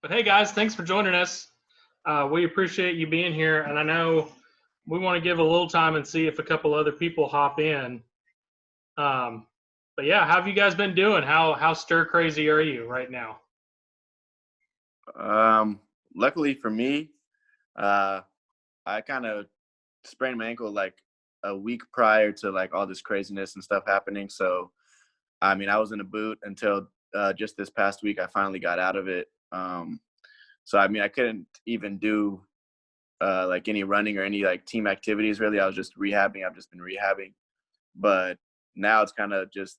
But hey, guys, thanks for joining us. We appreciate you being here, and I know we want to give a little time and see if a couple other people hop in. But yeah, how have you guys been doing? How stir crazy are you right now? Luckily for me, I kind of sprained my ankle like a week prior to like all this craziness and stuff happening. So, I mean, I was in a boot until just this past week. I finally got out of it. So, I mean, I couldn't even do like any running or any like team activities really. I was just rehabbing. I've just been rehabbing. But now it's kind of just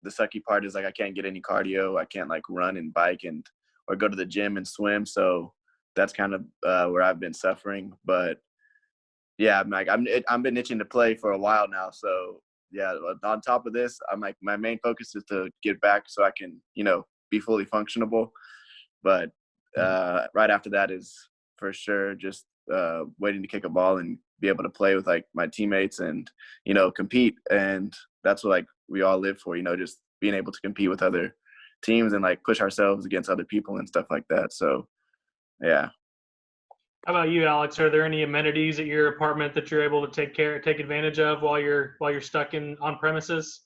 the sucky part is like I can't get any cardio. I can't like run and bike and or go to the gym and swim. So that's kind of where I've been suffering. But yeah, I've been itching to play for a while now. So yeah, on top of this, I'm like my main focus is to get back so I can be fully functionable. But right after that is for sure just waiting to kick a ball and be able to play with like my teammates and compete. And that's what like we all live for, just being able to compete with other teams and like push ourselves against other people and stuff like that. So yeah. How about you, Alex? Are there any amenities at your apartment that you're able to take advantage of while you're stuck on premises?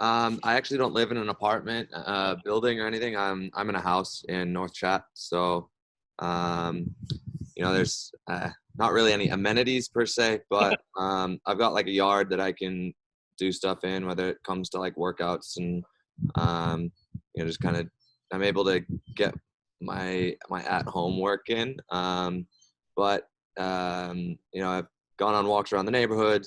I actually don't live in an apartment building or anything. I'm in a house in North Chat, so there's not really any amenities per se, but I've got like a yard that I can do stuff in, whether it comes to like workouts and just kind of I'm able to get my at home work in. But I've gone on walks around the neighborhood.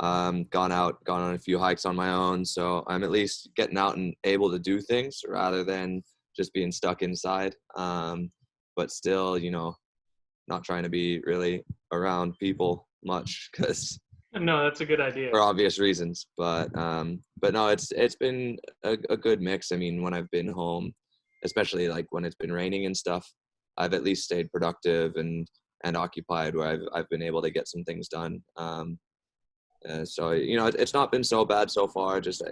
Gone on a few hikes on my own, so I'm at least getting out and able to do things rather than just being stuck inside. But still, not trying to be really around people much because no, that's a good idea for obvious reasons. But no, it's been a good mix. I mean, when I've been home, especially like when it's been raining and stuff, I've at least stayed productive and occupied where I've been able to get some things done. So it's not been so bad so far. Just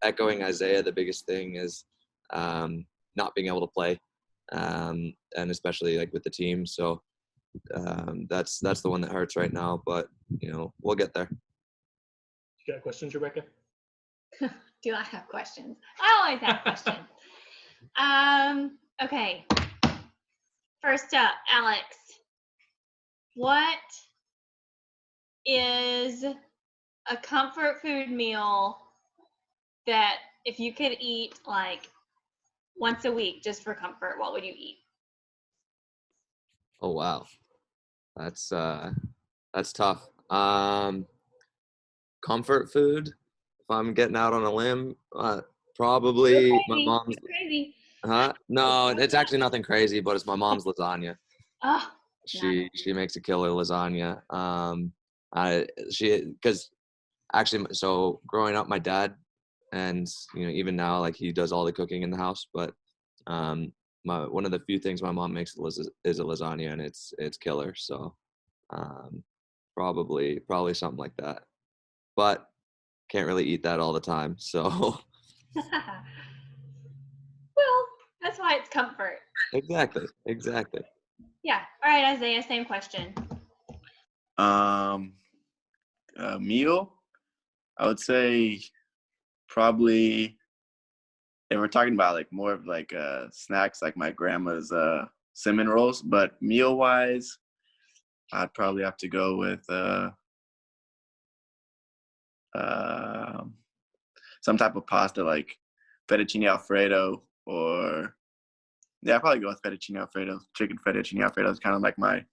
echoing Isaiah, the biggest thing is not being able to play, and especially like with the team. So that's the one that hurts right now. But we'll get there. You got questions, Rebecca? Do I have questions? I always have questions. Okay. First up, Alex, what is a comfort food meal that if you could eat like once a week just for comfort, what would you eat? Oh wow, that's tough. Comfort food, if I'm getting out on a limb, probably my mom's. Crazy. Huh? No, it's actually nothing crazy, but it's my mom's lasagna. Oh, she makes a killer lasagna. Because actually, so growing up, my dad, and even now, like he does all the cooking in the house. But one of the few things my mom makes is a lasagna, and it's killer. So probably something like that. But can't really eat that all the time. So. Well, that's why it's comfort. Exactly. Yeah. All right, Isaiah, same question. A meal, I would say probably if we're talking about like more of like snacks, like my grandma's cinnamon rolls, but meal wise, I'd probably have to go with some type of pasta like fettuccine alfredo, or I'd probably go with fettuccine alfredo. Chicken fettuccine alfredo is kind of like my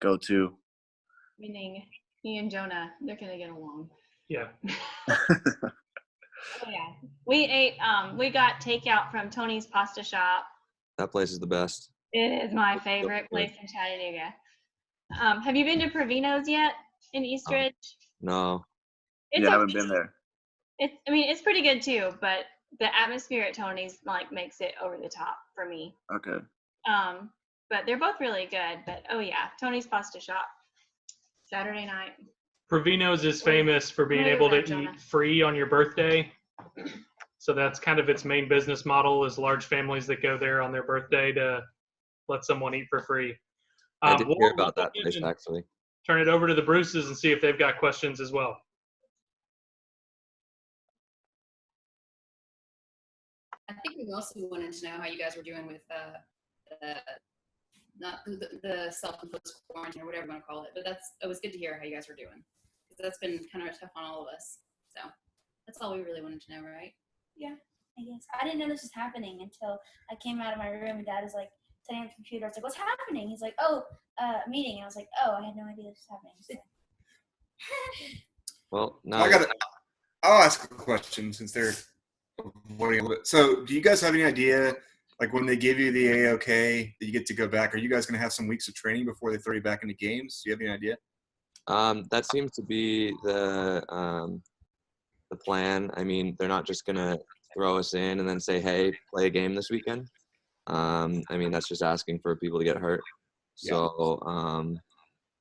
go-to. Meaning me and Jonah, they're gonna get along. Yeah. Oh yeah. We got takeout from Tony's Pasta Shop. That place is the best. It is my favorite place in Chattanooga. Have you been to Provino's yet in Eastridge? No. I haven't been there. It's pretty good too, but the atmosphere at Tony's like makes it over the top for me. Okay. But they're both really good. But oh yeah, Tony's Pasta Shop, Saturday night. Provino's is famous for being able to eat free on your birthday. So that's kind of its main business model is large families that go there on their birthday to let someone eat for free. I did hear We'll about that go place, ahead and actually. turn it over to the Bruces and see if they've got questions as well. I think we also wanted to know how you guys were doing with the self-imposed quarantine or whatever you want to call it. But it was good to hear how you guys were doing, because that's been kind of tough on all of us. So that's all we really wanted to know, right? Yeah, I guess. I didn't know this was happening until I came out of my room and Dad was like sitting on the computer. I was like, "What's happening?" He's like, "Oh, meeting." And I was like, "Oh, I had no idea this was happening." So. Well, So now I'll ask a question since they're avoiding a little bit. So do you guys have any idea, like when they give you the AOK that you get to go back, are you guys going to have some weeks of training before they throw you back into games? Do you have any idea? that seems to be the plan. I mean, they're not just gonna throw us in and then say, "Hey, play a game this weekend." I mean, that's just asking for people to get hurt. So,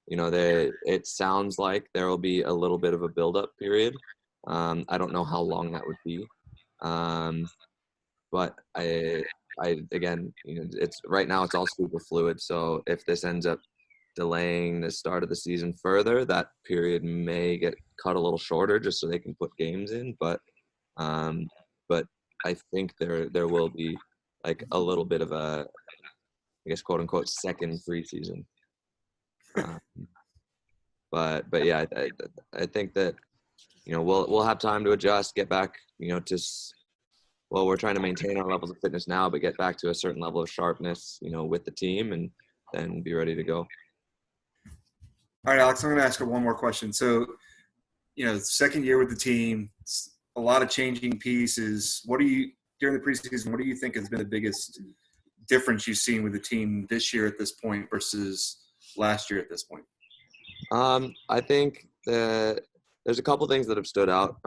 it sounds like there will be a little bit of a build-up period. I don't know how long that would be, but I again, it's right now it's all super fluid. So if this ends up delaying the start of the season further, that period may get cut a little shorter just so they can put games in. But I think there will be like a little bit of a, I guess, quote unquote, second preseason. But yeah, I think that we'll have time to adjust, get back we're trying to maintain our levels of fitness now, but get back to a certain level of sharpness with the team, and then be ready to go. All right, Alex, I'm going to ask her one more question. So, second year with the team, a lot of changing pieces. During the preseason, what do you think has been the biggest difference you've seen with the team this year at this point versus last year at this point? I think there's a couple things that have stood out.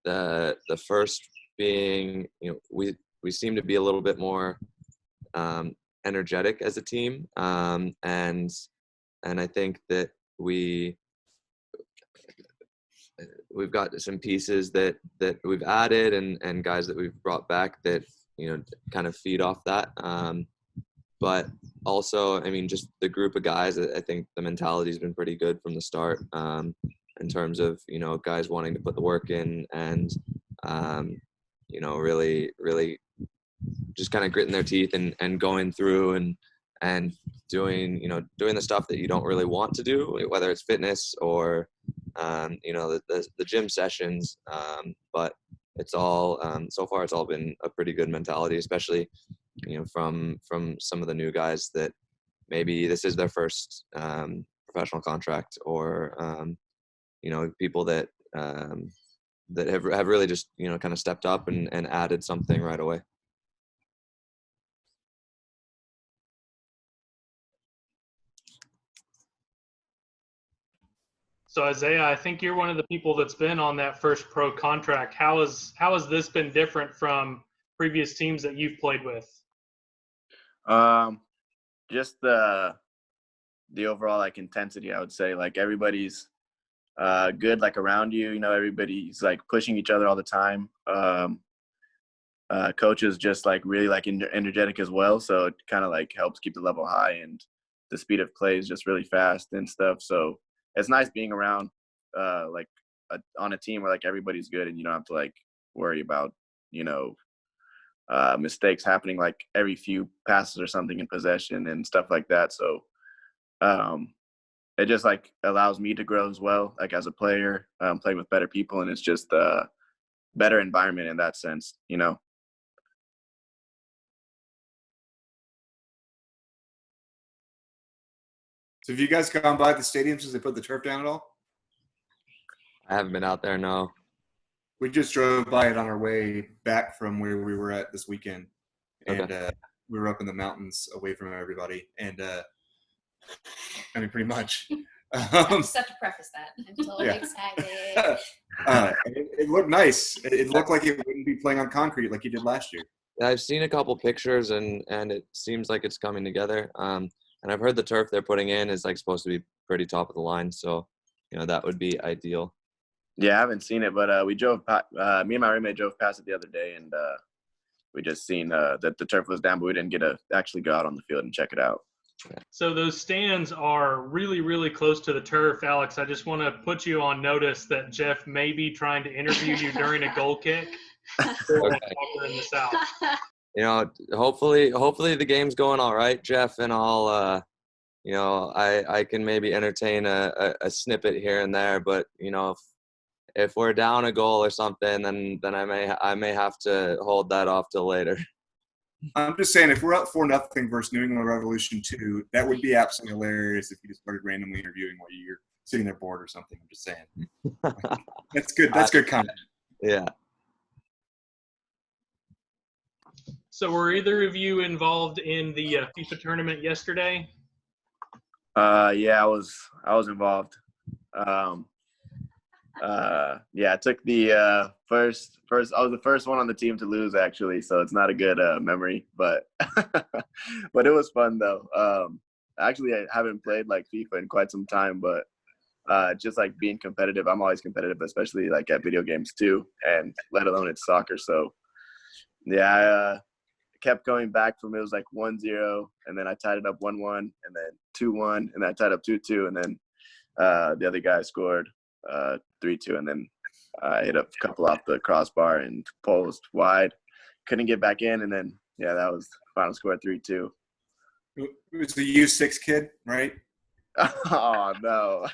The first being, we seem to be a little bit more energetic as a team, and I think that we've got some pieces that we've added and guys that we've brought back that kind of feed off that. But also, I mean, just the group of guys, I think the mentality has been pretty good from the start, in terms of guys wanting to put the work in and really just kind of gritting their teeth and going through and doing the stuff that you don't really want to do, whether it's fitness or the gym sessions, but it's all so far it's all been a pretty good mentality, especially from some of the new guys that maybe this is their first professional contract, or people that have really just kind of stepped up and added something right away. So Isaiah, I think you're one of the people that's been on that first pro contract. How has this been different from previous teams that you've played with? Just the overall intensity, I would say. Everybody's good around you. Everybody's pushing each other all the time. Coach is just really energetic as well, so it kind of helps keep the level high, and the speed of play is just really fast and stuff. So it's nice being around on a team where everybody's good and you don't have to worry about mistakes happening every few passes or something in possession and stuff like that. So it just allows me to grow as well as a player, playing with better people, and it's just a better environment in that sense. So have you guys gone by the stadium since they put the turf down at all? I haven't been out there, no. We just drove by it on our way back from where we were at this weekend. And Okay. we were up in the mountains away from everybody. And I mean, pretty much. I just have to preface that. I'm totally Yeah. excited. It looked nice. It looked like it wouldn't be playing on concrete like you did last year. I've seen a couple pictures and it seems like it's coming together. And I've heard the turf they're putting in is supposed to be pretty top of the line. So, that would be ideal. Yeah, I haven't seen it, but we drove. Me and my roommate drove past it the other day, and we just seen that the turf was down, but we didn't get to actually go out on the field and check it out. So those stands are really, really close to the turf, Alex. I just want to put you on notice that Jeff may be trying to interview you during a goal kick. Okay. In the South. You know, hopefully the game's going all right, Jeff, and I'll, you know, I can maybe entertain a snippet here and there, but you know, if we're down a goal or something, then I may have to hold that off till later. I'm just saying, if we're up 4-0 versus New England Revolution 2, that would be absolutely hilarious if you just started randomly interviewing while you're sitting there bored or something. I'm just saying. That's good. That's good content. Yeah. So were either of you involved in the FIFA tournament yesterday? Yeah, I was involved. Yeah, I took the first. I was the first one on the team to lose, actually, so it's not a good memory, but but it was fun though. Actually, I haven't played like FIFA in quite some time, but just like being competitive, I'm always competitive, especially like at video games too, and let alone it's soccer. So yeah, I kept going back from, it was like 1-0, and then I tied it up 1-1, and then 2-1, and then I tied up 2-2, and then the other guy scored 3-2, and then I hit a couple off the crossbar and post wide. Couldn't get back in, and then yeah, that was the final score, 3-2. It was the U6 kid, right? Oh no.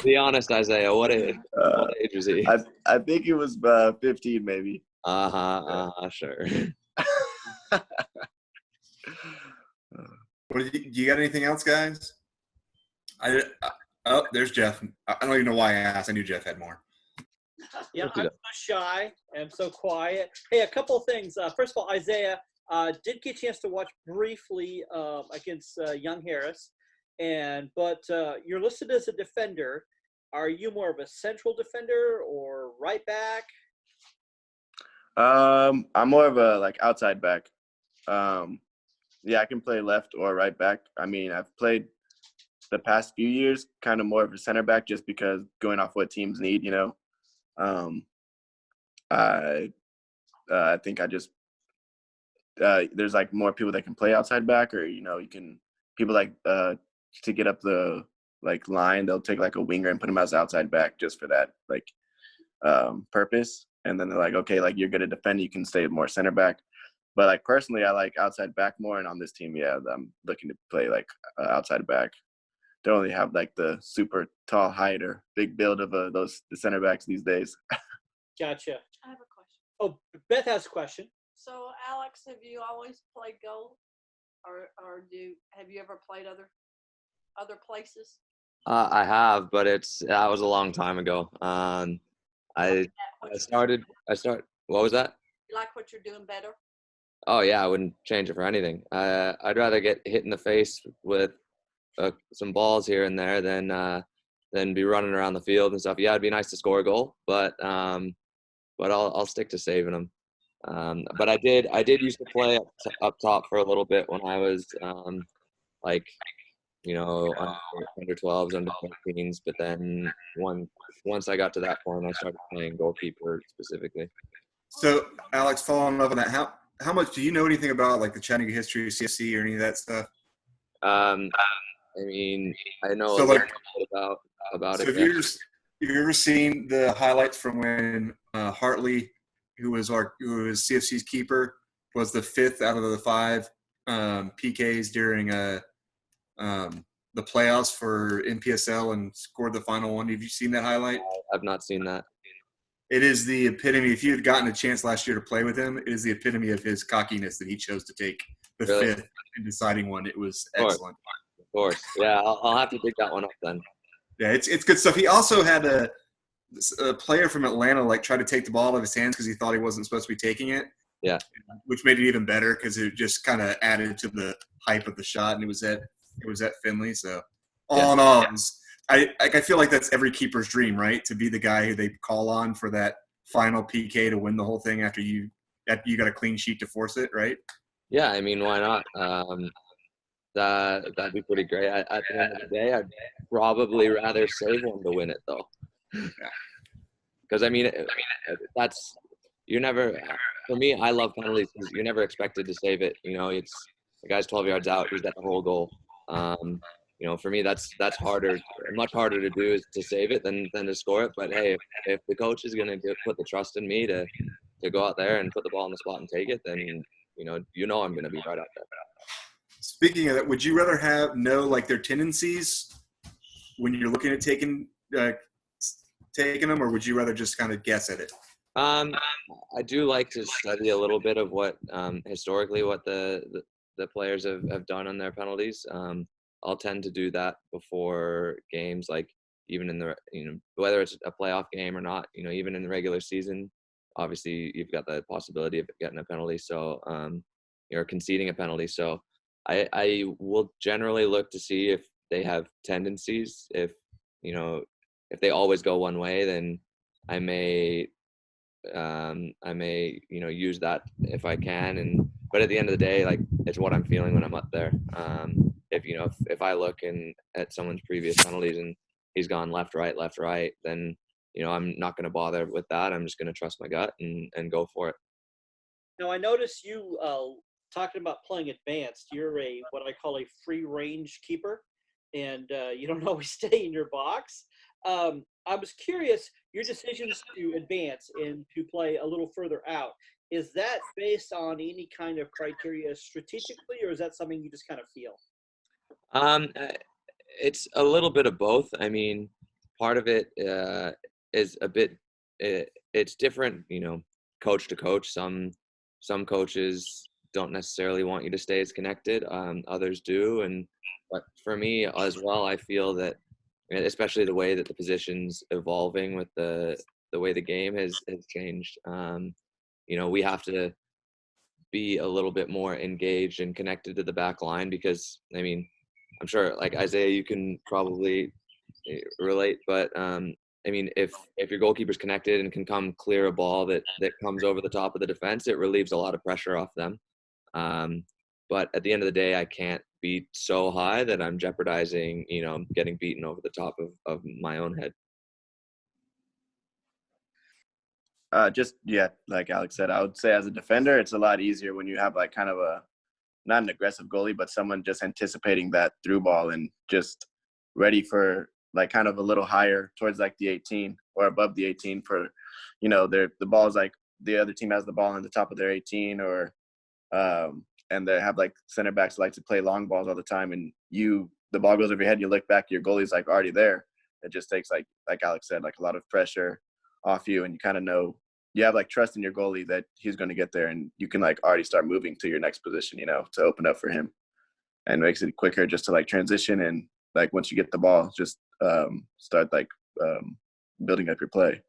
Be honest, Isaiah. What age was he? I think it was 15, maybe. Sure. Do you got anything else, guys? Oh, there's Jeff. I don't even know why I asked. I knew Jeff had more. Yeah, I'm so shy and I'm so quiet. Hey, a couple of things. First of all, Isaiah, did get a chance to watch briefly against Young Harris, but you're listed as a defender. Are you more of a central defender or right back? I'm more of a like outside back. Yeah, I can play left or right back. I mean, I've played the past few years kind of more of a center back, just because going off what teams need, you know. I think I just there's like more people that can play outside back, or you know, you can people like to get up the like line, they'll take like a winger and put him as outside back just for that like purpose. And then they're like, okay, like you're good at defend, you can stay more center back. But like personally, I like outside back more, and on this team, yeah, I'm looking to play like outside back. Don't really have like the super tall height or big build of the center backs these days. Gotcha. I have a question. Oh, Beth has a question. So, Alex, have you always played goal, or have you ever played other places? I have, but that was a long time ago. I started. What was that? You like what you're doing better? Oh yeah, I wouldn't change it for anything. I'd rather get hit in the face with some balls here and there than be running around the field and stuff. Yeah, it'd be nice to score a goal, but I'll stick to saving them. But I did used to play up top for a little bit when I was like, you know, under 12s, under 14s. But then once I got to that point, I started playing goalkeeper specifically. So, Alex, following up on that, how much do you know anything about like the Chattanooga history of CFC or any of that stuff? I mean, I know So, a like, little bit about so it. have you ever seen the highlights from when Hartley, who was CFC's keeper, was the 5th out of the 5 PKs during the playoffs for NPSL and scored the final one? Have you seen that highlight? I've not seen that. It is the epitome. If you had gotten a chance last year to play with him, it is the epitome of his cockiness that he chose to take the Really? 5th and deciding one. It was excellent. Of course. Yeah, I'll have to pick that one up then. Yeah, it's good stuff. He also had a player from Atlanta like try to take the ball out of his hands because he thought he wasn't supposed to be taking it. Yeah. Which made it even better because it just kind of added to the hype of the shot, and it was at Finley. So all in all, I feel like that's every keeper's dream, right? To be the guy who they call on for that final PK to win the whole thing after you got a clean sheet to force it, right? Yeah, I mean, why not? That'd be pretty great. At the end of the day, I'd probably rather save one to win it, though. Because that's you're never. For me, I love penalties because you're never expected to save it. It's the guy's 12 yards out. He's at the whole goal. For me, that's harder, much harder to do is to save it than to score it. But hey, if the coach is gonna put the trust in me to go out there and put the ball in the spot and take it, then I'm gonna be right out there. Speaking of that, would you rather know like their tendencies when you're looking at taking them, or would you rather just kind of guess at it? I do like to study a little bit of what historically what the players have done on their penalties. I'll tend to do that before games, like even in the whether it's a playoff game or not. Even in the regular season, obviously you've got the possibility of getting a penalty, so you're conceding a penalty. So I will generally look to see if they have tendencies. If they always go one way, then I may use that if I can. But at the end of the day, like, it's what I'm feeling when I'm up there. If I look at someone's previous penalties and he's gone left, right, then I'm not going to bother with that. I'm just going to trust my gut and go for it. Now, I noticed you talking about playing advanced. You're what I call a free range keeper, and you don't always stay in your box. I was curious, your decisions to advance and to play a little further out, is that based on any kind of criteria strategically, or is that something you just kind of feel? It's a little bit of both. Part of it is a bit, it's different, coach to coach. Some coaches don't necessarily want you to stay as connected. Others do. But for me as well, I feel that, especially the way that the position's evolving with the way the game has changed, we have to be a little bit more engaged and connected to the back line, because I'm sure, like, Isaiah, you can probably relate, but if your goalkeeper's connected and can come clear a ball that comes over the top of the defense, it relieves a lot of pressure off them. But at the end of the day, I can't be so high that I'm jeopardizing, getting beaten over the top of my own head. Like Alex said, I would say as a defender, it's a lot easier when you have like kind of not an aggressive goalie, but someone just anticipating that through ball and just ready for like kind of a little higher towards like the 18 or above the 18 for, the ball is like the other team has the ball on the top of their 18, or and they have like center backs like to play long balls all the time, and the ball goes over your head, you look back, your goalie's like already there. It just takes like Alex said, like a lot of pressure off you, and you kind of know, you have like trust in your goalie that he's going to get there, and you can like already start moving to your next position, to open up for him, and makes it quicker just to like transition. And like once you get the ball, just start like building up your play.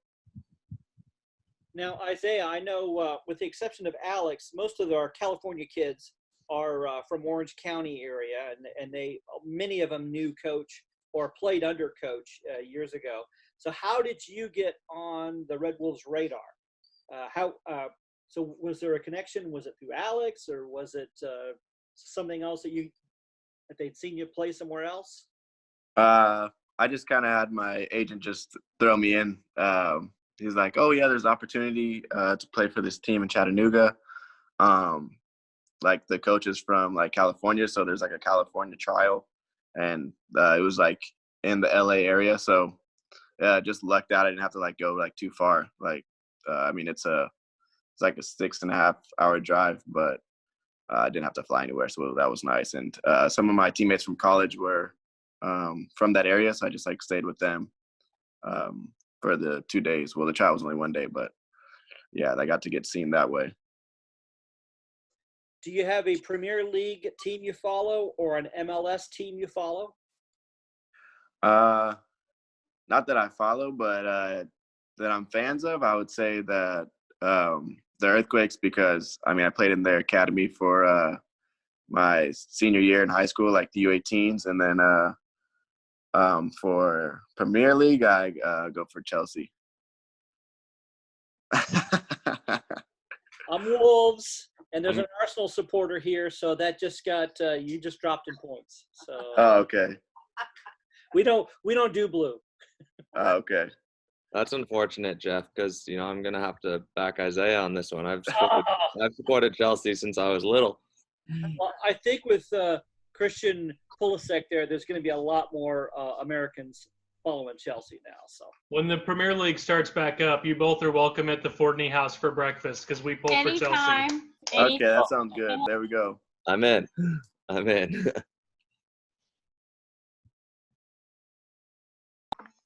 Now, Isaiah, I know with the exception of Alex, most of our California kids are from Orange County area, and many of them knew coach or played under coach years ago. So how did you get on the Red Wolves radar? So was there a connection? Was it through Alex, or was it something else that they'd seen you play somewhere else? I just kind of had my agent just throw me in. He's like, "Oh yeah, there's opportunity to play for this team in Chattanooga. Like the coach is from like California, so there's like a California trial, and it was like in the LA area. So just lucked out. I didn't have to like go like too far. Like it's like a 6.5 hour drive, but I didn't have to fly anywhere, so that was nice. And some of my teammates from college were from that area, so I just like stayed with them for the 2 days. Well, the trial was only 1 day, but yeah, I got to get seen that way. Do you have a Premier League team you follow or an MLS team you follow? Not that I follow, but that I'm fans of. I would say that the Earthquakes, because I played in their academy for my senior year in high school, like the U18s, and then for Premier League, I go for Chelsea. I'm Wolves, and there's an Arsenal supporter here, so that just got you just dropped in points. So oh, okay. we don't do blue. Oh, okay. That's unfortunate, Jeff, because I'm gonna have to back Isaiah on this one. I've supported Chelsea since I was little. Well, I think with Christian Pulisic there's going to be a lot more Americans following Chelsea now. So When the Premier League starts back up, you both are welcome at the Fordney House for breakfast because we pull for Chelsea. Anytime. Okay, that sounds good. There we go. I'm in. Okay,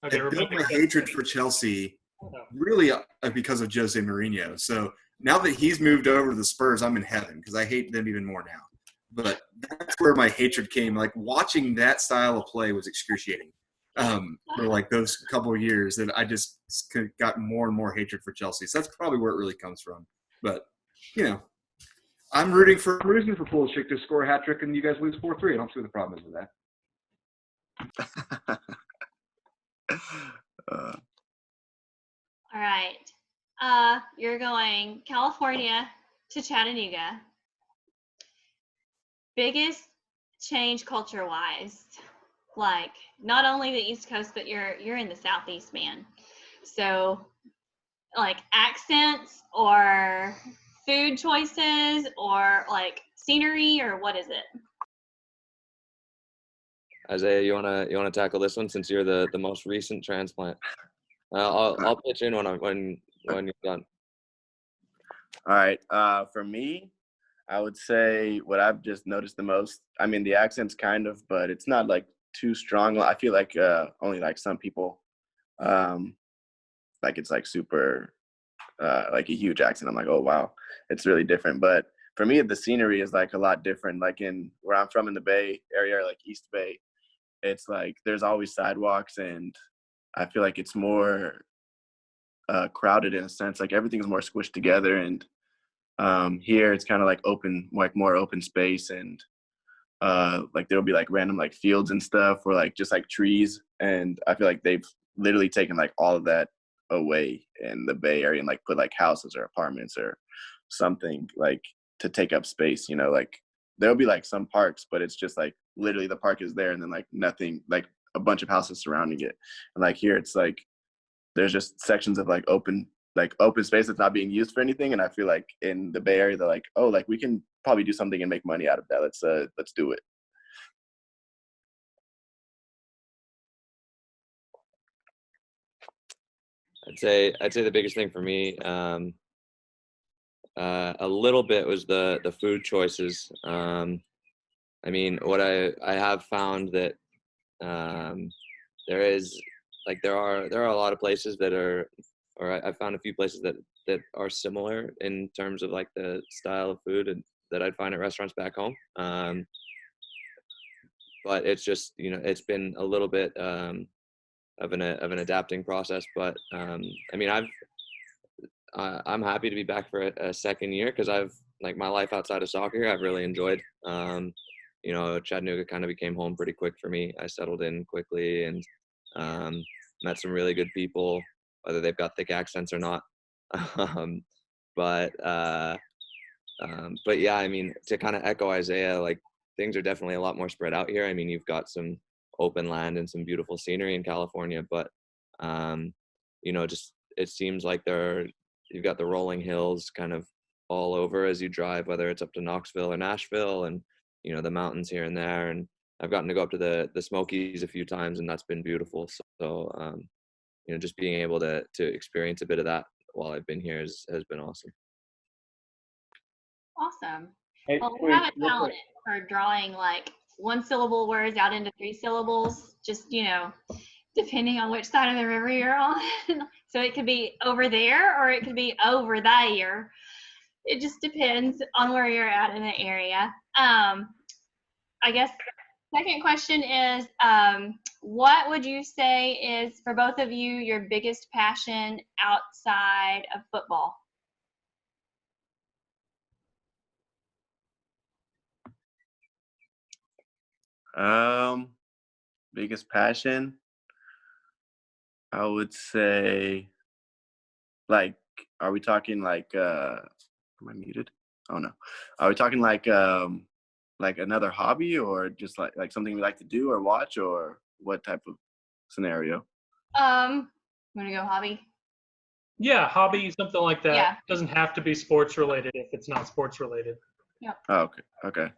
I built Rebecca my said- hatred for Chelsea really because of Jose Mourinho. So now that he's moved over to the Spurs, I'm in heaven because I hate them even more now. But that's where my hatred came. Like watching that style of play was excruciating for like those couple of years that I just got more and more hatred for Chelsea. So that's probably where it really comes from. But I'm rooting for Pulisic to score a hat trick and you guys lose 4-3. I don't see what the problem is with that. All right. You're going California to Chattanooga. Biggest change culture-wise, like not only the East Coast, but you're in the Southeast, man. So, like accents or food choices or like scenery or what is it? Isaiah, you wanna tackle this one since you're the most recent transplant? I'll pitch in when you're done. All right. For me, I would say what I've just noticed the most. I mean, the accent's kind of, but it's not like too strong. I feel like only like some people, like it's like super, like a huge accent. I'm like, oh wow, it's really different. But for me, the scenery is like a lot different. Like in where I'm from in the Bay Area, like East Bay, it's like there's always sidewalks, and I feel like it's more crowded in a sense. Like everything's more squished together, and here it's kind of like open, like more open space, and like there'll be like random like fields and stuff, or like just like trees. And I feel like they've literally taken like all of that away in the Bay Area and like put like houses or apartments or something like to take up space. Like there'll be like some parks, but it's just like literally the park is there and then like nothing, like a bunch of houses surrounding it. And like here it's like there's just sections of like open space that's not being used for anything. And I feel like in the Bay Area they're like, oh, like we can probably do something and make money out of that. Let's do it. I'd say the biggest thing for me, a little bit was the food choices. I mean, what I have found that there are a lot of places that are, or I found a few places that are similar in terms of like the style of food and that I'd find at restaurants back home. But it's just it's been a little bit of an adapting process. But I mean, I'm happy to be back for a second year because I've like my life outside of soccer I've really enjoyed. Chattanooga kind of became home pretty quick for me. I settled in quickly and met some really good people, whether they've got thick accents or not. But yeah, I mean, to kind of echo Isaiah, like things are definitely a lot more spread out here. I mean, you've got some open land and some beautiful scenery in California, but just it seems like you've got the rolling hills kind of all over as you drive, whether it's up to Knoxville or Nashville, and the mountains here and there. And I've gotten to go up to the Smokies a few times, and that's been beautiful. So just being able to experience a bit of that while I've been here has been awesome. Awesome. Hey, Well, we have a talent for drawing like one syllable words out into 3 syllables, just, depending on which side of the river you're on. So it could be over there or it could be over there. It just depends on where you're at in the area. I guess second question is, what would you say is, for both of you, your biggest passion outside of football? Biggest passion, I would say, like, are we talking like, am I muted? Oh no. Are we talking like another hobby, or just like something we like to do or watch, or what type of scenario? Want to go hobby? Yeah, hobby, something like that. Yeah. Doesn't have to be sports related if it's not sports related. Oh, okay. Okay.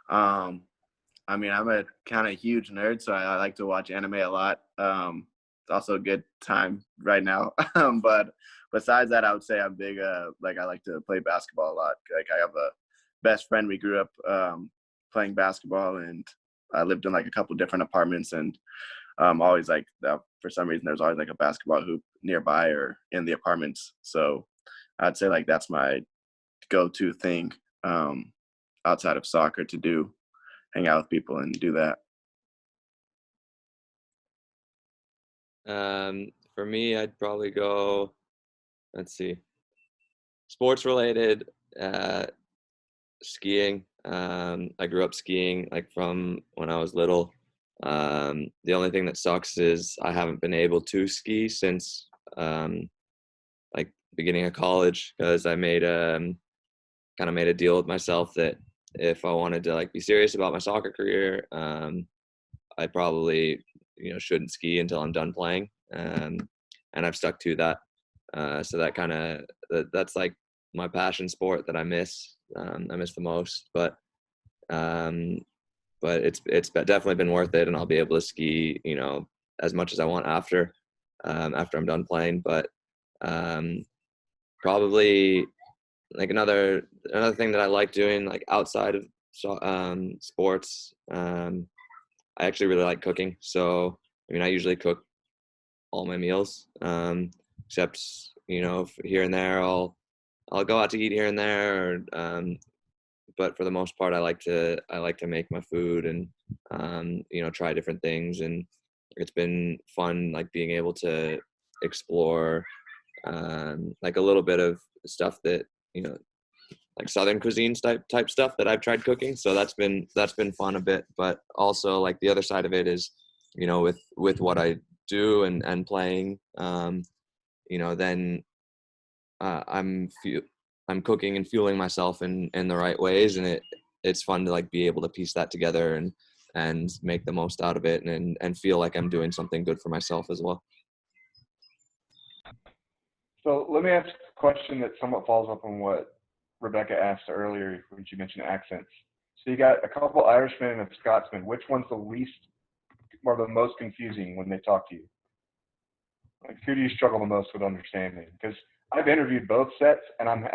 I mean, I'm a kind of huge nerd, so I like to watch anime a lot. It's also a good time right now. But besides that, I would say I'm big. Like I like to play basketball a lot. Like I have a best friend. We grew up playing basketball, and I lived in like a couple different apartments, and always like for some reason there's always like a basketball hoop nearby or in the apartments. So I'd say like that's my go-to thing outside of soccer to do. Hang out with people and do that. For me, I'd probably go, let's see, sports related, skiing. I grew up skiing like from when I was little. The only thing that sucks is I haven't been able to ski since like beginning of college, because I made kind of made a deal with myself that if I wanted to like be serious about my soccer career, I probably shouldn't ski until I'm done playing, and I've stuck to that. So that kind of that's like my passion sport that I miss. I miss the most, but it's definitely been worth it, and I'll be able to ski as much as I want after I'm done playing. But probably like another thing that I like doing like outside of sports. I actually really like cooking. So I mean, I usually cook all my meals, except here and there I'll go out to eat here and there. But for the most part, I like to make my food and try different things. And it's been fun like being able to explore like a little bit of stuff that like Southern cuisine type stuff that I've tried cooking. So that's been fun a bit. But also like the other side of it is, with what I do and playing, then I'm cooking and fueling myself in the right ways, and it's fun to like be able to piece that together and make the most out of it and feel like I'm doing something good for myself as well. So let me ask a question that somewhat follows up on what Rebecca asked earlier when she mentioned accents. So you got a couple Irishmen and a Scotsman. Which one's the least or the most confusing when they talk to you? Like, who do you struggle the most with understanding? Because I've interviewed both sets, and I'm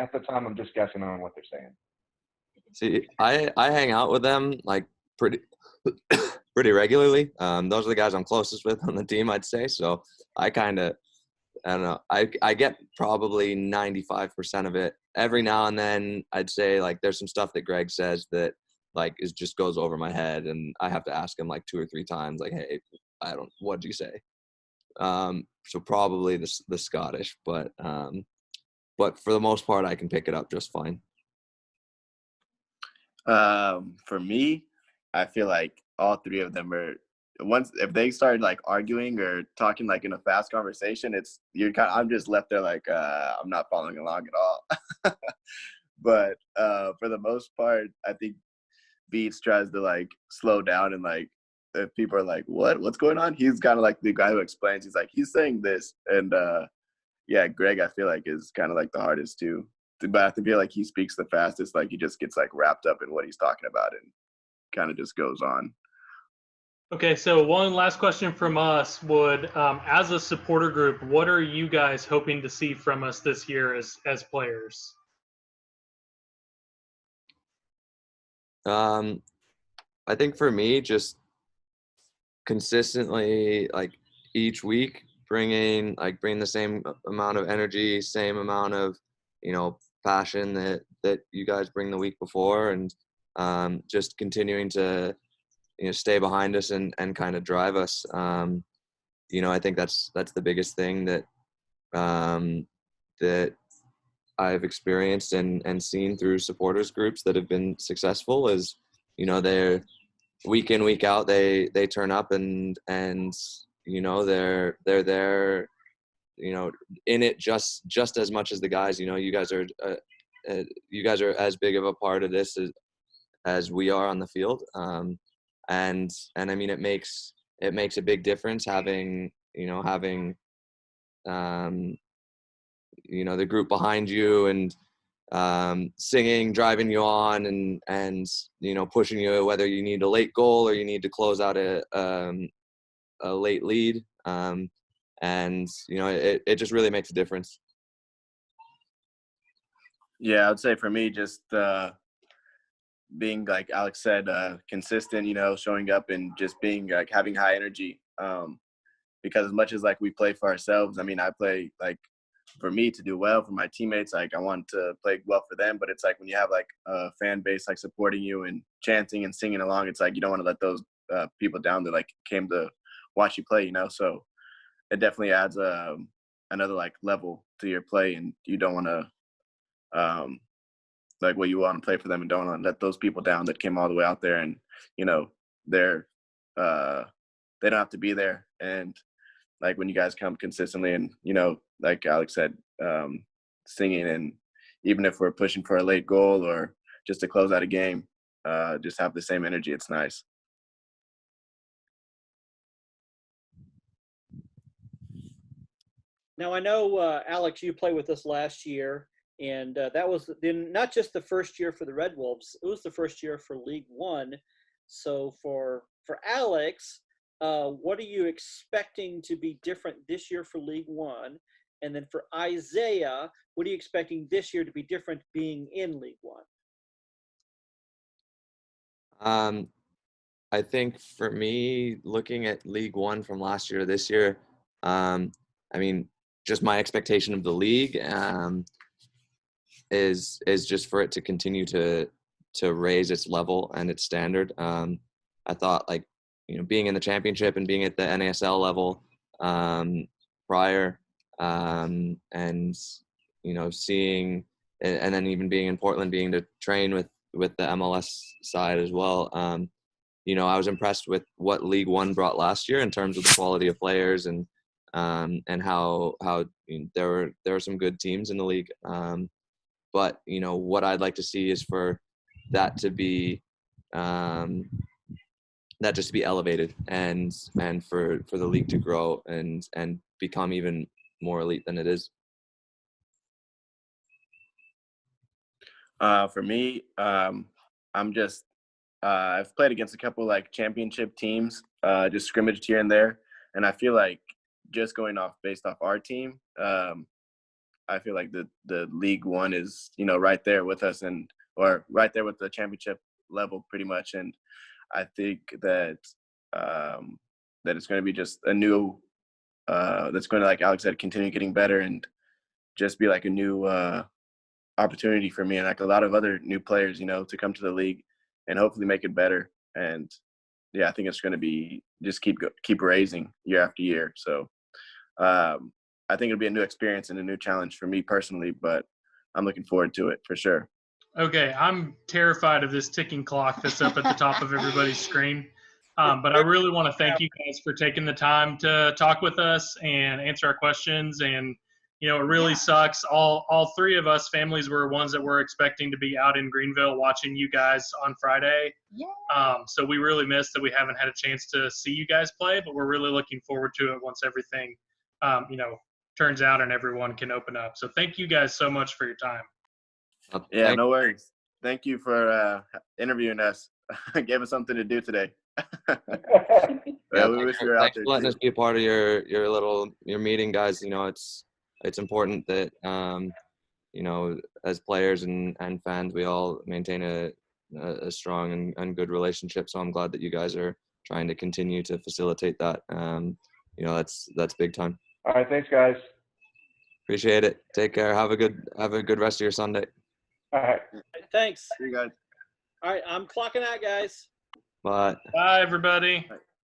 just guessing on what they're saying. See, I hang out with them like pretty regularly. Those are the guys I'm closest with on the team, I'd say. So I don't know. I get probably 95% of it. Every now and then, I'd say like there's some stuff that Greg says that like just goes over my head, and I have to ask him like 2 or 3 times, like, hey, what'd you say? So probably the Scottish, but for the most part, I can pick it up just fine. For me, I feel like all 3 of them are if they started like arguing or talking like in a fast conversation, I'm just left there like I'm not following along at all. But for the most part, I think Beats tries to like slow down, and like if people are like, what's going on, he's kind of like the guy who explains. He's like, he's saying this, and yeah, Greg I feel like is kind of like the hardest too. But I feel like he speaks the fastest. Like he just gets like wrapped up in what he's talking about and kind of just goes on. Okay, so one last question from us would, as a supporter group, what are you guys hoping to see from us this year as players? I think for me, just consistently, like each week, bringing the same amount of energy, same amount of, passion that you guys bring the week before, and just continuing to, stay behind us and kind of drive us. I think that's the biggest thing that that I've experienced and seen through supporters groups that have been successful is, they're week in, week out, they turn up and they're there, in it just as much as the guys. You guys are as big of a part of this as we are on the field. And I mean, it makes a big difference having the group behind you and singing, driving you on, and pushing you, whether you need a late goal or you need to close out a late lead. It just really makes a difference. Yeah, I would say for me, just being, like Alex said, consistent, showing up and just being like having high energy. Because as much as like we play for ourselves, I mean, I play like for me to do well for my teammates. Like I want to play well for them, but it's like when you have like a fan base like supporting you and chanting and singing along, it's like you don't want to let those people down that like came to watch you play. So it definitely adds another like level to your play, and you don't want to you want to play for them and don't want to let those people down that came all the way out there, and they're they don't have to be there. And like when you guys come consistently and like Alex said, singing, and even if we're pushing for a late goal or just to close out a game, just have the same energy. It's nice. Now I know, Alex, you played with us last year, and that was not just the first year for the Red Wolves. It was the first year for League One. So for Alex, what are you expecting to be different this year for League One? And then for Isaiah, what are you expecting this year to be different being in League One? I think for me, looking at League One from last year to this year, just my expectation of the league is just for it to continue to raise its level and its standard. I thought being in the championship and being at the NASL level prior, and seeing, and then even being in Portland, being to train with the MLS side as well. I was impressed with what League One brought last year in terms of the quality of players and how there were some good teams in the league. But what I'd like to see is for that to be just to be elevated and for the league to grow and become even more elite than it is. For me, I'm just I've played against a couple like championship teams, just scrimmaged here and there, and I feel like just going based off our team, I feel like the League One is right there with us or right there with the championship level pretty much, and I think that that it's going to be just a new that's going to, like Alex said, continue getting better and just be like a new opportunity for me and like a lot of other new players, to come to the league and hopefully make it better. And yeah, I think it's going to be just keep raising year after year. So I think it'll be a new experience and a new challenge for me personally, but I'm looking forward to it for sure. Okay, I'm terrified of this ticking clock that's up at the top of everybody's screen. But I really want to thank you guys for taking the time to talk with us and answer our questions. And, it really sucks. All three of us families were ones that were expecting to be out in Greenville watching you guys on Friday. Yeah. So we really missed that we haven't had a chance to see you guys play, but we're really looking forward to it once everything, turns out and everyone can open up. So thank you guys so much for your time. Yeah, no worries. Thank you for interviewing us. Gave us something to do today. Yeah, we wish we were out thanks there for letting too. us be a part of your meeting, guys. It's important that as players and fans, we all maintain a strong and good relationship. So I'm glad that you guys are trying to continue to facilitate that. That's big time. All right, thanks, guys. Appreciate it. Take care. Have a good rest of your Sunday. All right. Thanks. See you guys. All right, I'm clocking out, guys. Bye. Bye, everybody. Bye.